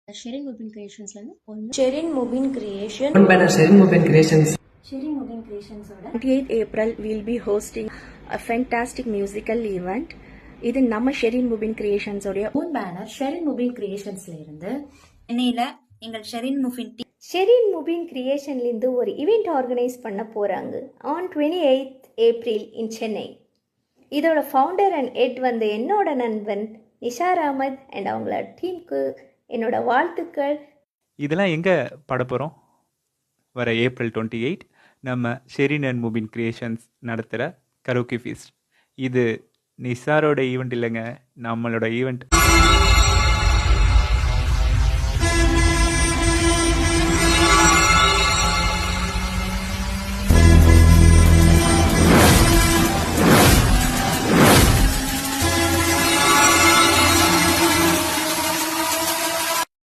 ஷெரின் முபின் கிரியேஷன்ஸ்லேருந்து பொண்ணு Sherin Mubin Creation. Owned by the Sherin Mubin Creations. Sherin Mubin கிரியேஷன்ஸோட 28th April we'll be hosting a fantastic musical event. இது நம்ம Sherin Mubin கிரியேஷன்ஸோடைய own banner Sherin Mubin கிரியேஷன்ஸ்ல இருந்து சென்னையில் எங்கள் ஷெரின் முஃபின் ஷெரின் முபின் கிரியேஷன்லேருந்து ஒரு ஈவெண்ட் ஆர்கனைஸ் பண்ண போகிறாங்க ஆன் 28th April இன் சென்னை. இதோட ஃபவுண்டர் அண்ட் ஹெட் வந்து என்னோட நண்பன் நிஷார் அஹமத் அண்ட் அவங்களோட டீமுக்கு என்னோட வாழ்த்துக்கள். இதெல்லாம் எங்கே பாட போகிறோம்? வர April 28 நம்ம ஷெரின் அண்ட் முபின் கிரியேஷன்ஸ் நடத்துகிற கரோக்கி ஃபீஸ்ட். இது நிசாரோட ஈவெண்ட் இல்லைங்க, நம்மளோட ஈவெண்ட்.